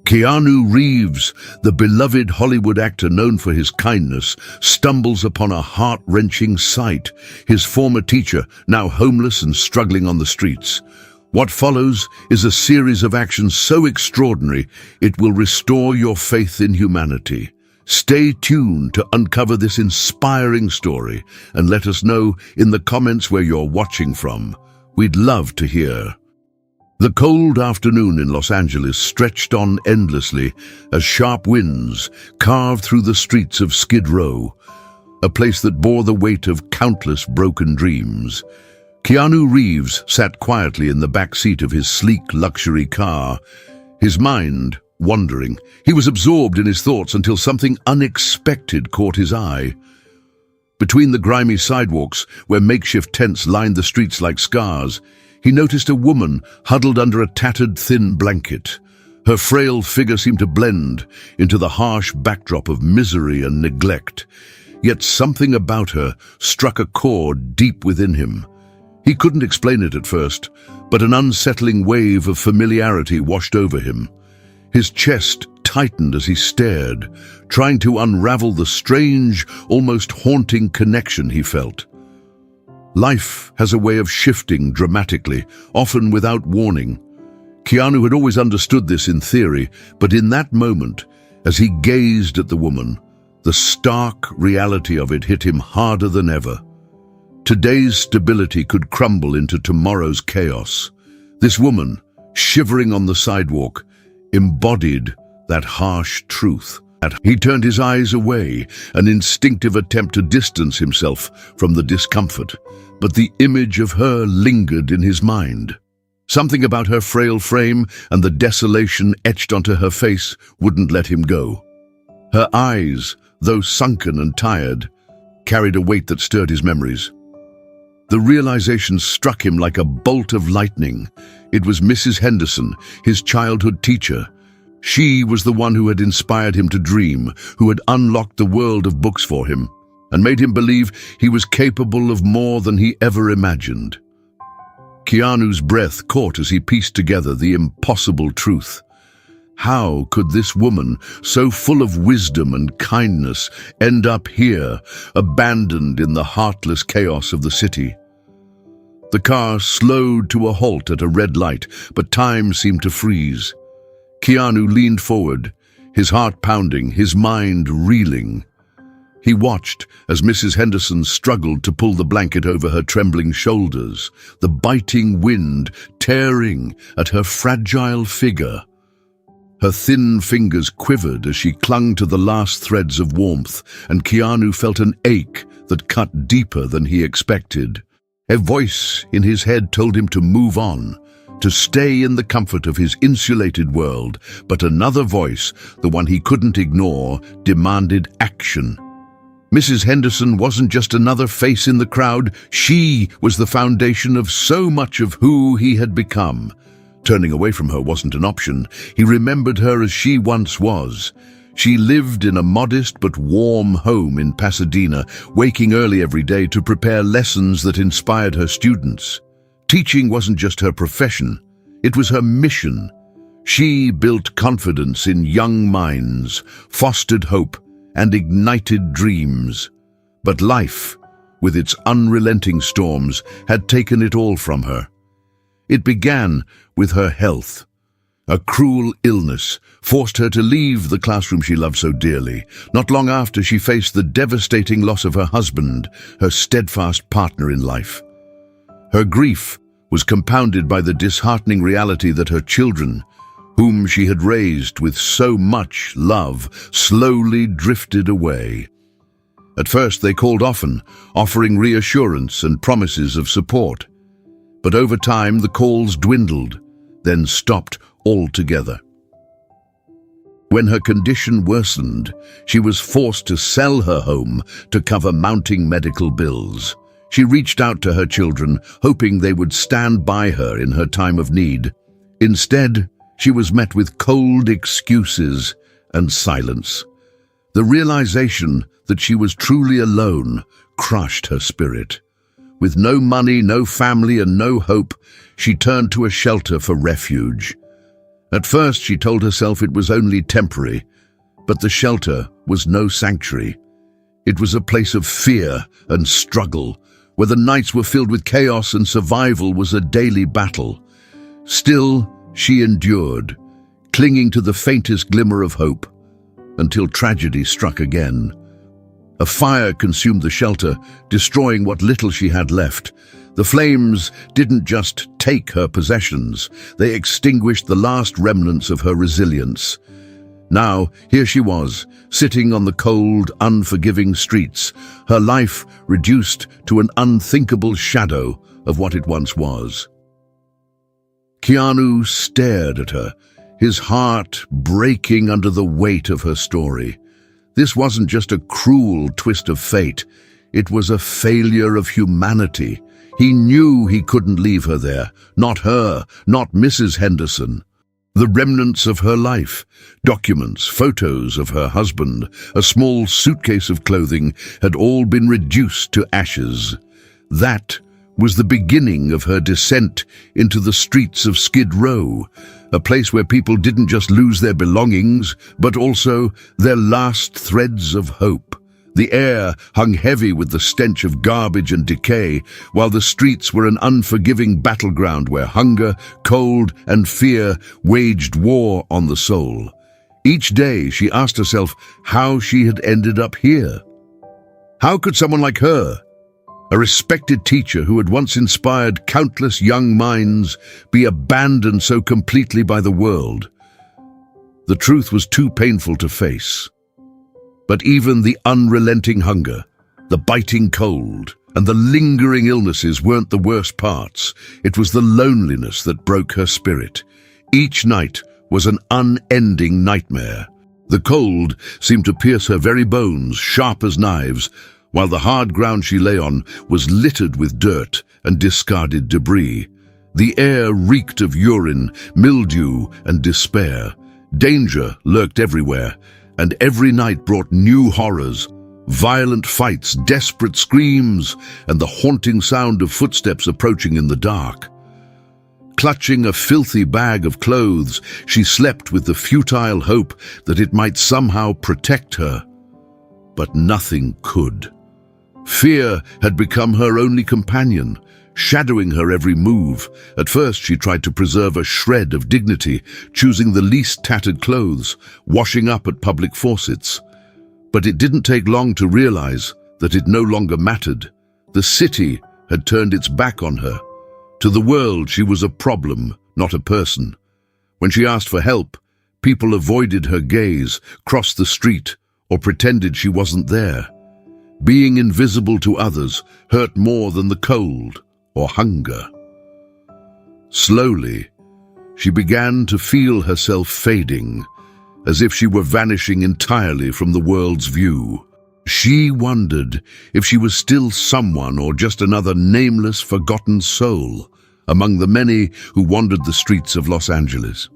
Keanu Reeves, the beloved Hollywood actor known for his kindness, stumbles upon a heart-wrenching sight. His former teacher, now homeless and struggling on the streets. What follows is a series of actions so extraordinary it will restore your faith in humanity. Stay tuned to uncover this inspiring story and let us know in the comments where you're watching from. We'd love to hear. The cold afternoon in Los Angeles stretched on endlessly as sharp winds carved through the streets of Skid Row, a place that bore the weight of countless broken dreams. Keanu Reeves sat quietly in the back seat of his sleek luxury car, his mind wandering. He was absorbed in his thoughts until something unexpected caught his eye. Between the grimy sidewalks, where makeshift tents lined the streets like scars, he noticed a woman huddled under a tattered, thin blanket. Her frail figure seemed to blend into the harsh backdrop of misery and neglect. Yet something about her struck a chord deep within him. He couldn't explain it at first, but an unsettling wave of familiarity washed over him. His chest tightened as he stared, trying to unravel the strange, almost haunting connection he felt. Life has a way of shifting dramatically, often without warning. Keanu had always understood this in theory, but in that moment, as he gazed at the woman, the stark reality of it hit him harder than ever. Today's stability could crumble into tomorrow's chaos. This woman, shivering on the sidewalk, embodied that harsh truth. He turned his eyes away, an instinctive attempt to distance himself from the discomfort, but the image of her lingered in his mind. Something about her frail frame and the desolation etched onto her face wouldn't let him go. Her eyes, though sunken and tired, carried a weight that stirred his memories. The realization struck him like a bolt of lightning. It was Mrs. Henderson, his childhood teacher. She was the one who had inspired him to dream, who had unlocked the world of books for him, and made him believe he was capable of more than he ever imagined. Keanu's breath caught as he pieced together the impossible truth. How could this woman, so full of wisdom and kindness, end up here, abandoned in the heartless chaos of the city? The car slowed to a halt at a red light, but time seemed to freeze. Keanu leaned forward, his heart pounding, his mind reeling. He watched as Mrs. Henderson struggled to pull the blanket over her trembling shoulders, the biting wind tearing at her fragile figure. Her thin fingers quivered as she clung to the last threads of warmth, and Keanu felt an ache that cut deeper than he expected. A voice in his head told him to move on, to stay in the comfort of his insulated world, but another voice, the one he couldn't ignore, demanded action. Mrs. Henderson wasn't just another face in the crowd, she was the foundation of so much of who he had become. Turning away from her wasn't an option. He remembered her as she once was. She lived in a modest but warm home in Pasadena, waking early every day to prepare lessons that inspired her students. Teaching wasn't just her profession, it was her mission. She built confidence in young minds, fostered hope, and ignited dreams. But life, with its unrelenting storms, had taken it all from her. It began with her health. A cruel illness forced her to leave the classroom she loved so dearly. Not long after, she faced the devastating loss of her husband, her steadfast partner in life. Her grief was compounded by the disheartening reality that her children, whom she had raised with so much love, slowly drifted away. At first they called often, offering reassurance and promises of support. But over time the calls dwindled, then stopped altogether. When her condition worsened, she was forced to sell her home to cover mounting medical bills. She reached out to her children, hoping they would stand by her in her time of need. Instead, she was met with cold excuses and silence. The realization that she was truly alone crushed her spirit. With no money, no family, and no hope, she turned to a shelter for refuge. At first she told herself it was only temporary, but the shelter was no sanctuary. It was a place of fear and struggle, where the nights were filled with chaos and survival was a daily battle. Still, she endured, clinging to the faintest glimmer of hope, until tragedy struck again. A fire consumed the shelter, destroying what little she had left. The flames didn't just take her possessions, they extinguished the last remnants of her resilience. Now, here she was, sitting on the cold, unforgiving streets, her life reduced to an unthinkable shadow of what it once was. Keanu stared at her, his heart breaking under the weight of her story. This wasn't just a cruel twist of fate, it was a failure of humanity. He knew he couldn't leave her there, not her, not Mrs. Henderson. The remnants of her life, documents, photos of her husband, a small suitcase of clothing, had all been reduced to ashes. That was the beginning of her descent into the streets of Skid Row, a place where people didn't just lose their belongings, but also their last threads of hope. The air hung heavy with the stench of garbage and decay, while the streets were an unforgiving battleground where hunger, cold, and fear waged war on the soul. Each day she asked herself how she had ended up here. How could someone like her, a respected teacher who had once inspired countless young minds, be abandoned so completely by the world? The truth was too painful to face. But even the unrelenting hunger, the biting cold, and the lingering illnesses weren't the worst parts. It was the loneliness that broke her spirit. Each night was an unending nightmare. The cold seemed to pierce her very bones, sharp as knives, while the hard ground she lay on was littered with dirt and discarded debris. The air reeked of urine, mildew, and despair. Danger lurked everywhere, and every night brought new horrors, violent fights, desperate screams, and the haunting sound of footsteps approaching in the dark. Clutching a filthy bag of clothes, she slept with the futile hope that it might somehow protect her. But nothing could. Fear had become her only companion, shadowing her every move. At first she tried to preserve a shred of dignity, choosing the least tattered clothes, washing up at public faucets. But it didn't take long to realize that it no longer mattered. The city had turned its back on her. To the world she was a problem, not a person. When she asked for help, people avoided her gaze, crossed the street, or pretended she wasn't there. Being invisible to others hurt more than the cold or hunger. Slowly, she began to feel herself fading, as if she were vanishing entirely from the world's view. She wondered if she was still someone or just another nameless, forgotten soul among the many who wandered the streets of Los Angeles.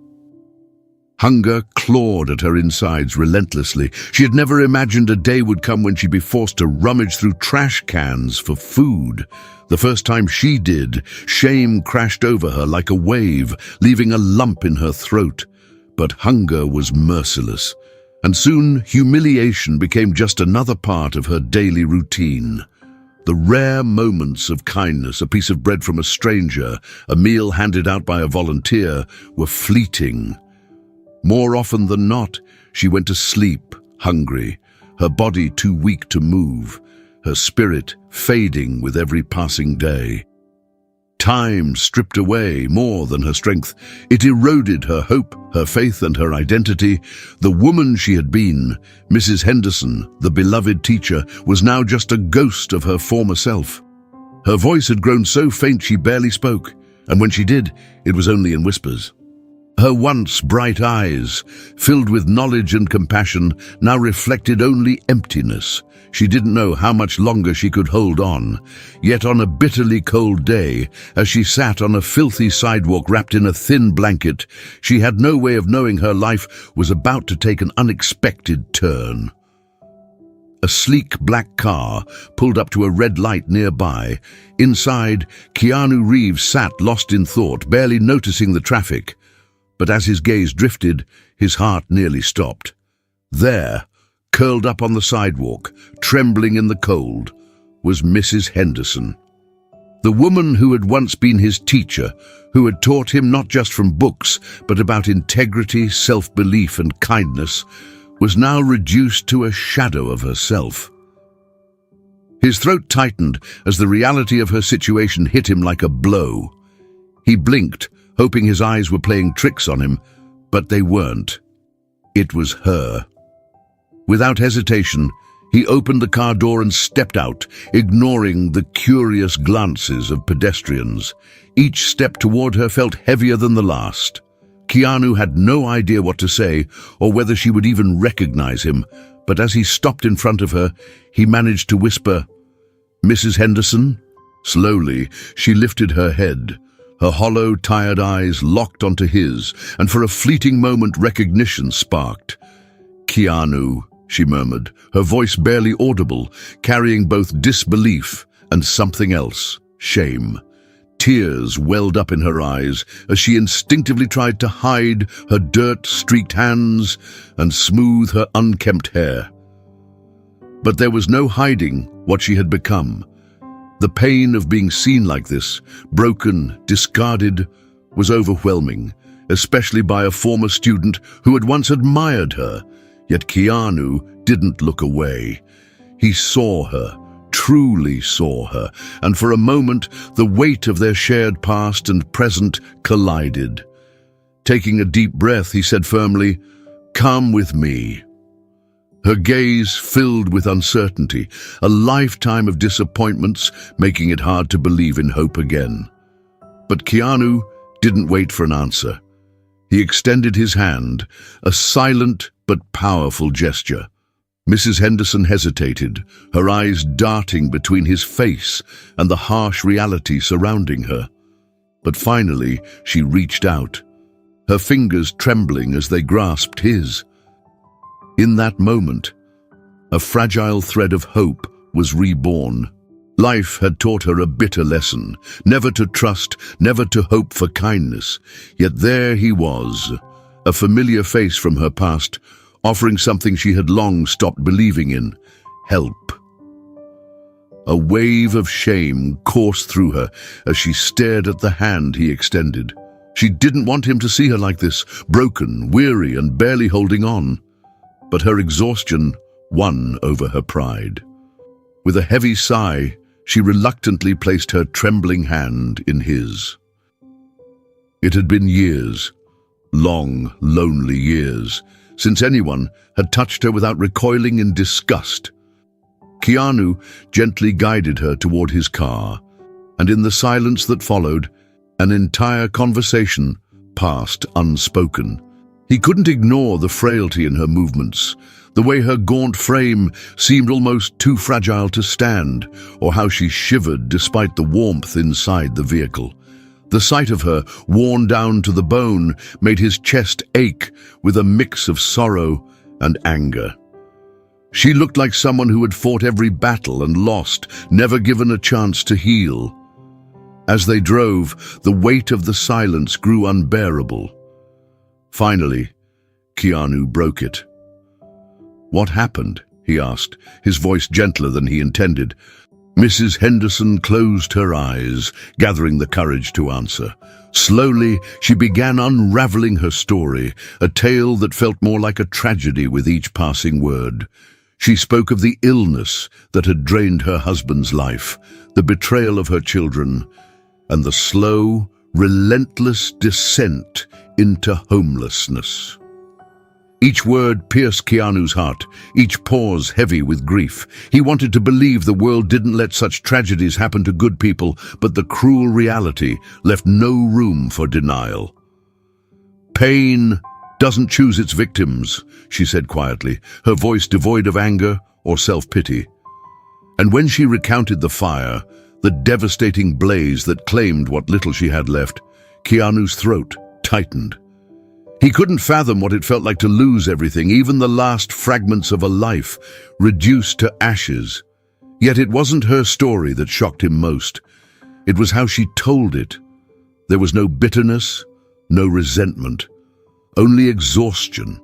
Hunger clawed at her insides relentlessly. She had never imagined a day would come when she'd be forced to rummage through trash cans for food. The first time she did, shame crashed over her like a wave, leaving a lump in her throat. But hunger was merciless, and soon humiliation became just another part of her daily routine. The rare moments of kindness, a piece of bread from a stranger, a meal handed out by a volunteer, were fleeting. More often than not, she went to sleep hungry, her body too weak to move, her spirit fading with every passing day. Time stripped away more than her strength. It eroded her hope, her faith, and her identity. The woman she had been, Mrs. Henderson, the beloved teacher, was now just a ghost of her former self. Her voice had grown so faint she barely spoke, and when she did, it was only in whispers. Her once bright eyes, filled with knowledge and compassion, now reflected only emptiness. She didn't know how much longer she could hold on. Yet on a bitterly cold day, as she sat on a filthy sidewalk wrapped in a thin blanket, she had no way of knowing her life was about to take an unexpected turn. A sleek black car pulled up to a red light nearby. Inside, Keanu Reeves sat lost in thought, barely noticing the traffic. But as his gaze drifted, his heart nearly stopped. There, curled up on the sidewalk, trembling in the cold, was Mrs. Henderson. The woman who had once been his teacher, who had taught him not just from books, but about integrity, self-belief and kindness, was now reduced to a shadow of herself. His throat tightened as the reality of her situation hit him like a blow. He blinked, hoping his eyes were playing tricks on him, but they weren't. It was her. Without hesitation, he opened the car door and stepped out, ignoring the curious glances of pedestrians. Each step toward her felt heavier than the last. Keanu had no idea what to say or whether she would even recognize him, but as he stopped in front of her, he managed to whisper, "Mrs. Henderson?" Slowly, she lifted her head. Her hollow, tired eyes locked onto his, and for a fleeting moment recognition sparked. "Keanu," she murmured, her voice barely audible, carrying both disbelief and something else, shame. Tears welled up in her eyes as she instinctively tried to hide her dirt-streaked hands and smooth her unkempt hair. But there was no hiding what she had become. The pain of being seen like this, broken, discarded, was overwhelming, especially by a former student who had once admired her. Yet Keanu didn't look away. He saw her, truly saw her, and for a moment the weight of their shared past and present collided. Taking a deep breath, he said firmly, "Come with me." Her gaze filled with uncertainty, a lifetime of disappointments making it hard to believe in hope again. But Keanu didn't wait for an answer. He extended his hand, a silent but powerful gesture. Mrs. Henderson hesitated, her eyes darting between his face and the harsh reality surrounding her. But finally, she reached out, her fingers trembling as they grasped his. In that moment, a fragile thread of hope was reborn. Life had taught her a bitter lesson, never to trust, never to hope for kindness. Yet there he was, a familiar face from her past, offering something she had long stopped believing in, help. A wave of shame coursed through her as she stared at the hand he extended. She didn't want him to see her like this, broken, weary, and barely holding on. But her exhaustion won over her pride. With a heavy sigh, she reluctantly placed her trembling hand in his. It had been years, long, lonely years, since anyone had touched her without recoiling in disgust. Keanu gently guided her toward his car, and in the silence that followed, an entire conversation passed unspoken. He couldn't ignore the frailty in her movements, the way her gaunt frame seemed almost too fragile to stand, or how she shivered despite the warmth inside the vehicle. The sight of her, worn down to the bone, made his chest ache with a mix of sorrow and anger. She looked like someone who had fought every battle and lost, never given a chance to heal. As they drove, the weight of the silence grew unbearable. Finally, Keanu broke it. "What happened?" he asked, his voice gentler than he intended. Mrs. Henderson closed her eyes, gathering the courage to answer. Slowly, she began unraveling her story, a tale that felt more like a tragedy with each passing word. She spoke of the illness that had drained her husband's life, the betrayal of her children, and the slow, relentless descent into homelessness. Each word pierced Keanu's heart, each pause heavy with grief. He wanted to believe the world didn't let such tragedies happen to good people, but the cruel reality left no room for denial. "Pain doesn't choose its victims," she said quietly, her voice devoid of anger or self-pity. And when she recounted the fire, the devastating blaze that claimed what little she had left, Keanu's throat tightened. He couldn't fathom what it felt like to lose everything, even the last fragments of a life, reduced to ashes. Yet it wasn't her story that shocked him most. It was how she told it. There was no bitterness, no resentment, only exhaustion.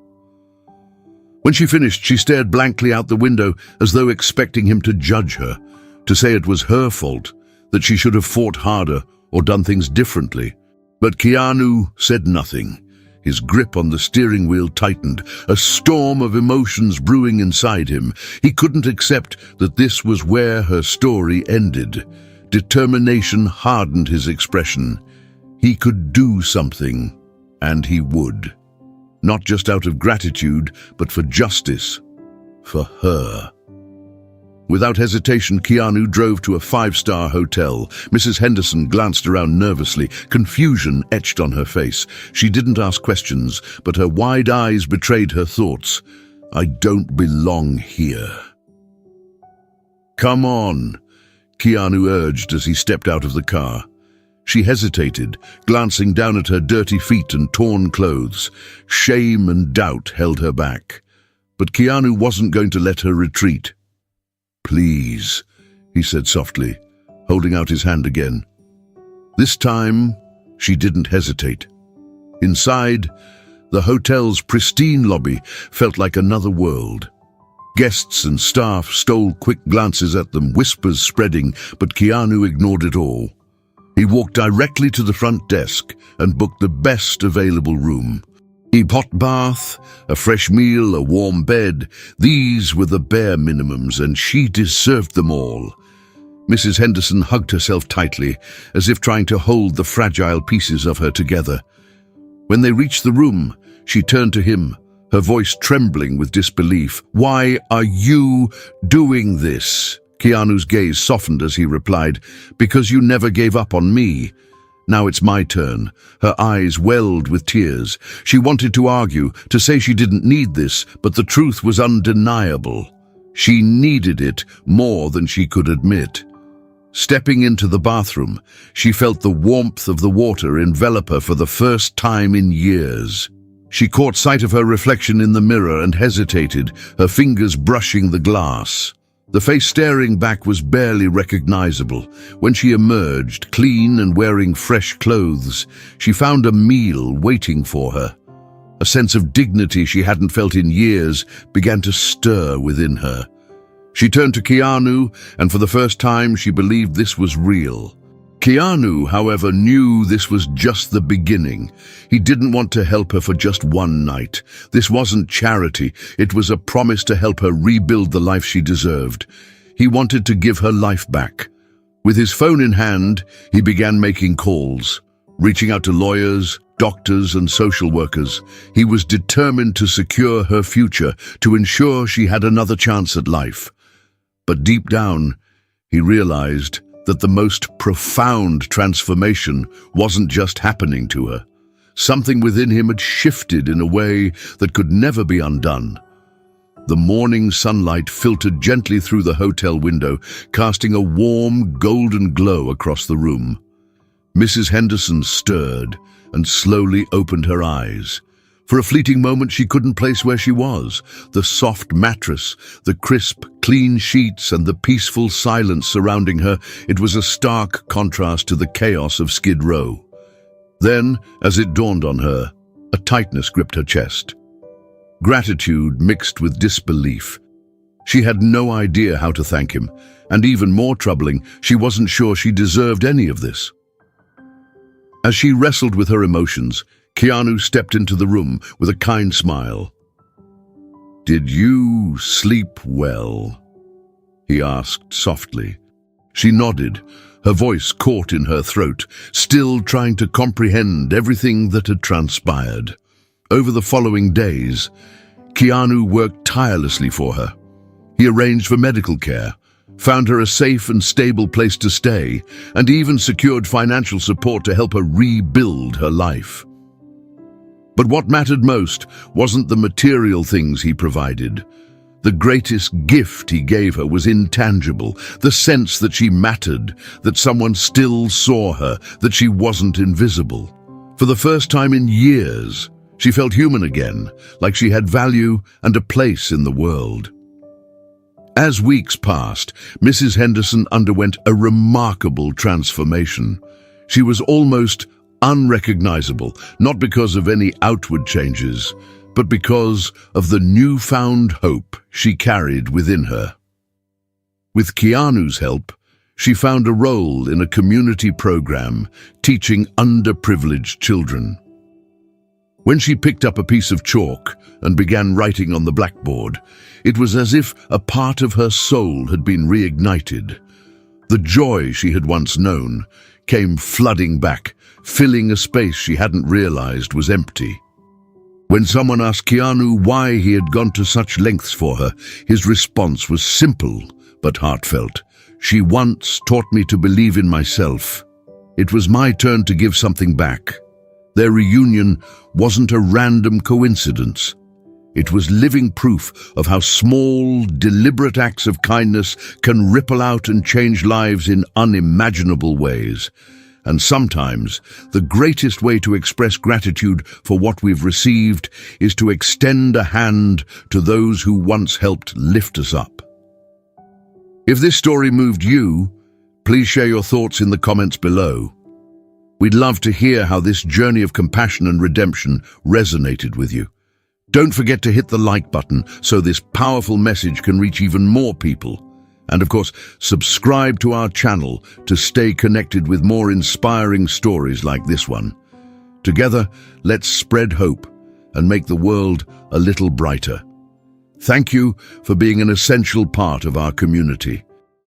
When she finished, she stared blankly out the window as though expecting him to judge her, to say it was her fault, that she should have fought harder or done things differently. But Keanu said nothing. His grip on the steering wheel tightened, a storm of emotions brewing inside him. He couldn't accept that this was where her story ended. Determination hardened his expression. He could do something, and he would. Not just out of gratitude, but for justice. For her. Without hesitation, Keanu drove to a 5-star hotel. Mrs. Henderson glanced around nervously, confusion etched on her face. She didn't ask questions, but her wide eyes betrayed her thoughts. I don't belong here. Come on, Keanu urged as he stepped out of the car. She hesitated, glancing down at her dirty feet and torn clothes. Shame and doubt held her back. But Keanu wasn't going to let her retreat. Please, he said softly, holding out his hand again. This time, she didn't hesitate. Inside, the hotel's pristine lobby felt like another world. Guests and staff stole quick glances at them, whispers spreading, but Keanu ignored it all. He walked directly to the front desk and booked the best available room. A hot bath, a fresh meal, a warm bed. These were the bare minimums, and she deserved them all. Mrs. Henderson hugged herself tightly, as if trying to hold the fragile pieces of her together. When they reached the room, she turned to him, her voice trembling with disbelief. Why are you doing this? Keanu's gaze softened as he replied, because you never gave up on me. Now it's my turn. Her eyes welled with tears. She wanted to argue, to say she didn't need this, but the truth was undeniable. She needed it more than she could admit. Stepping into the bathroom, she felt the warmth of the water envelop her for the first time in years. She caught sight of her reflection in the mirror and hesitated, her fingers brushing the glass. The face staring back was barely recognizable. When she emerged, clean and wearing fresh clothes, she found a meal waiting for her. A sense of dignity she hadn't felt in years began to stir within her. She turned to Keanu, and for the first time she believed this was real. Keanu, however, knew this was just the beginning. He didn't want to help her for just one night. This wasn't charity. It was a promise to help her rebuild the life she deserved. He wanted to give her life back. With his phone in hand, he began making calls, reaching out to lawyers, doctors, and social workers. He was determined to secure her future, to ensure she had another chance at life. But deep down, he realized that the most profound transformation wasn't just happening to her. Something within him had shifted in a way that could never be undone. The morning sunlight filtered gently through the hotel window, casting a warm, golden glow across the room. Mrs. Henderson stirred and slowly opened her eyes. For a fleeting moment, she couldn't place where she was. The soft mattress, the crisp, clean sheets, and the peaceful silence surrounding her, it was a stark contrast to the chaos of Skid Row. Then, as it dawned on her, a tightness gripped her chest. Gratitude mixed with disbelief. She had no idea how to thank him, and even more troubling, she wasn't sure she deserved any of this. As she wrestled with her emotions, Keanu stepped into the room with a kind smile. "Did you sleep well?" he asked softly. She nodded, her voice caught in her throat, still trying to comprehend everything that had transpired. Over the following days, Keanu worked tirelessly for her. He arranged for medical care, found her a safe and stable place to stay, and even secured financial support to help her rebuild her life. But what mattered most wasn't the material things he provided. The greatest gift he gave her was intangible, the sense that she mattered, that someone still saw her, that she wasn't invisible. For the first time in years, she felt human again, like she had value and a place in the world. As weeks passed, Mrs. Henderson underwent a remarkable transformation. She was almost Unrecognizable, not because of any outward changes, but because of the newfound hope she carried within her. With Keanu's help, she found a role in a community program teaching underprivileged children. When she picked up a piece of chalk and began writing on the blackboard, it was as if a part of her soul had been reignited. The joy she had once known came flooding back, filling a space she hadn't realized was empty. When someone asked Keanu why he had gone to such lengths for her, his response was simple but heartfelt. "She once taught me to believe in myself. It was my turn to give something back." Their reunion wasn't a random coincidence. It was living proof of how small, deliberate acts of kindness can ripple out and change lives in unimaginable ways. And sometimes, the greatest way to express gratitude for what we've received is to extend a hand to those who once helped lift us up. If this story moved you, please share your thoughts in the comments below. We'd love to hear how this journey of compassion and redemption resonated with you. Don't forget to hit the like button so this powerful message can reach even more people. And of course, subscribe to our channel to stay connected with more inspiring stories like this one. Together, let's spread hope and make the world a little brighter. Thank you for being an essential part of our community.